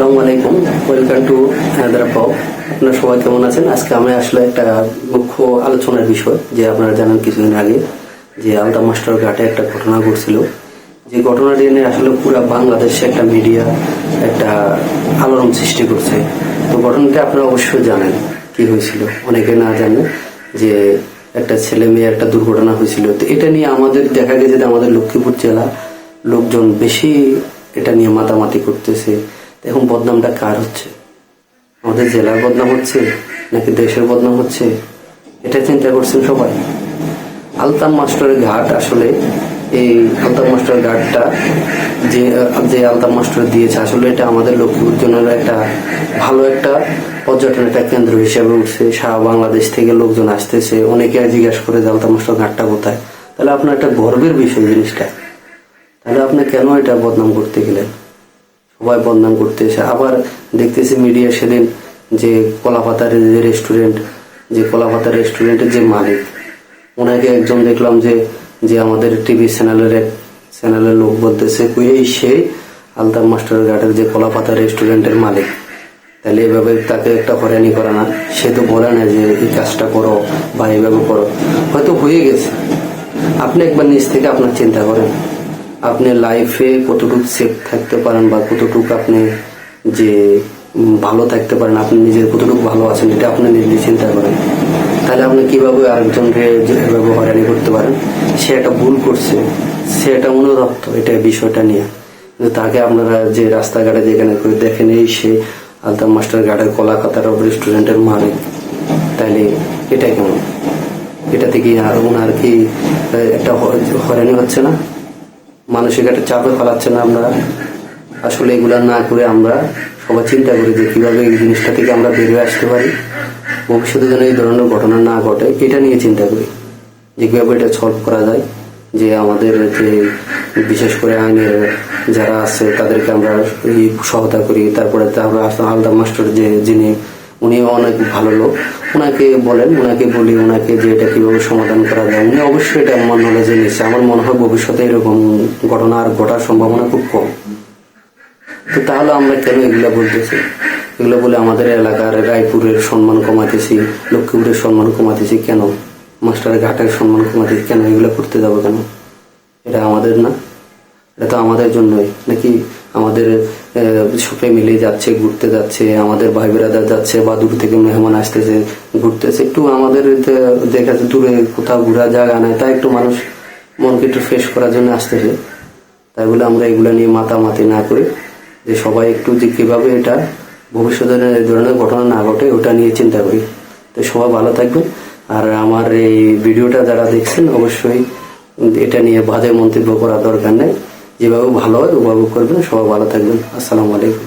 আসসালামু আলাইকুম, welcome to another blog. আপনারা সবাই কেমন আছেন? আজকে আমি আসলে একটা মুখ্য আলোচনার বিষয়, যে আপনারা জানেন কিছুদিন আগে যে আলতাফ মাস্টার ঘাটে একটা ঘটনা ঘটছিল। যে ঘটনাটি নিয়ে আসলে পুরো বাংলাদেশে একটা মিডিয়া একটা আলোড়ন সৃষ্টি করছে। তো ঘটনাটা আপনারা অবশ্যই জানেন কি হয়েছিল, অনেকে না জানে যে একটা ছেলে মেয়ে একটা দুর্ঘটনা হয়েছিল। তো এটা নিয়ে আমাদের দেখা গেছে যে আমাদের লক্ষ্মীপুর জেলা লোকজন বেশি এটা নিয়ে মাতামাতি করতেছে। এখন বদনামটা কার হচ্ছে? আমাদের জেলার বদনাম হচ্ছে নাকি দেশের বদনাম হচ্ছে? এটা চিন্তা করছেন সবাই? আলতাফ মাস্টারের ঘাট, আসলে এই আলতাফ মাস্টারের ঘাটটা যে আলতাফ মাস্টার দিয়েছে, আসলে এটা আমাদের লক্ষ্মীপুর জনের একটা ভালো একটা পর্যটন একটা কেন্দ্র হিসেবে উঠছে। সারা বাংলাদেশ থেকে লোকজন আসতেছে, অনেকে জিজ্ঞাসা করে যে আলতাফ মাস্টার ঘাটটা কোথায়। তাহলে আপনার একটা গর্বের বিষয় জিনিসটা, তাহলে আপনি কেন এটা বদনাম করতে গেলেন? সবাই বদনাম করতেছে। আবার দেখতেছি মিডিয়া সেদিন যে কলাপাতার যে রেস্টুরেন্টের যে মালিক, ওনাকে একজন দেখলাম যে আমাদের টিভি চ্যানেলের লোক বলতেছে সেই আলতাফ মাস্টার ঘাটের যে কলাপাতা রেস্টুরেন্টের মালিক। তাহলে এভাবে তাকে একটা হয়রানি করে না? সে তো বলে না যে এই কাজটা করো বা এইভাবে করো, হয়তো হয়ে গেছে। আপনি একবার নিজ থেকে আপনার চিন্তা করেন, আপনি লাইফে কতটুকু সেফ থাকতে পারেন বা কতটুকু আপনি যে ভালো থাকতে পারেন, আপনি নিজের কতটুকু ভালো আছেন, এটা আপনি নিজে চিন্তা করেন। তাহলে আপনি কিভাবে আরেকজনকে যেভাবে হয়রানি করতে পারেন? সে একটা ভুল করছে, সে একটা অনুরক্ত এটা বিষয়টা নিয়ে, তাকে আপনারা যে রাস্তাঘাটে যেখানে করে দেখেন এই সে আলতাফ মাস্টার ঘাটের কলাকাতার রেস্টুরেন্টের মালিক। তাইলে এটা কেমন? এটাতে কি আর ওনার কি একটা হয়রানি হচ্ছে না? মানসিক একটা চাপে ফেলাচ্ছে না আপনারা? আসলে এগুলা না করে আমরা সবাই চিন্তা করি যে কিভাবে এই জিনিসটা থেকে আমরা বেরিয়ে আসতে পারি, ভবিষ্যতে যেন এই ধরনের ঘটনা না ঘটে, এটা নিয়ে চিন্তা করি যে কিভাবে এটা সলভ করা যায়। যে আমাদের যে বিশেষ করে আইনের যারা আছে তাদেরকে আমরা সহায়তা করি। তারপরে আলতাফ মাস্টার যিনি উনি অনেক ভালো লোক, ওনাকে বলেন, ওনাকে বলি ওনাকে যে এটা কিভাবে সমাধান করা যায়। উনি অবশ্যই এটা আমার নলেজে নিচ্ছে। আমার মনে হয় ভবিষ্যতে এরকম ঘটনা আর ঘটার সম্ভাবনা খুব কম। তো তাহলে আমরা কেন এগুলা বলতেছি? এগুলো বলে আমাদের এলাকার রায়পুরের সম্মান কমাতেছি, লক্ষ্মীপুরের সম্মান কমাতেছি কেন? মাস্টারের ঘাটের সম্মান কমাতেছি কেন? এগুলো করতে যাবো কেন? এটা আমাদের না, এটা তো আমাদের জন্যই নাকি? আমাদের ফ্যামিলি যাচ্ছে, ঘুরতে যাচ্ছে, আমাদের ভাই বেড়াদার যাচ্ছে বা দূর থেকে মেহমান আসতেছে, ঘুরতেছে, একটু আমাদের দেখা দূরে কোথাও ঘোরার জায়গা নেই, তাই একটু মানুষ মনকে একটু ফ্রেশ করার জন্য আসতেছে। তাই বলে আমরা এগুলা নিয়ে মাতামাতি না করে যে সবাই একটু যে কিভাবে এটা ভবিষ্যতে এই ধরনের ঘটনা না ঘটে ওটা নিয়ে চিন্তা করি। তো সবাই ভালো থাকবেন। আর আমার এই ভিডিওটা যারা দেখছেন অবশ্যই এটা নিয়ে বাজে মন্তব্য করার দরকার নেই, যেভাবে ভালো হয় ওভাবে করবেন। সবাই ভালো থাকবেন। আসসালামু আলাইকুম।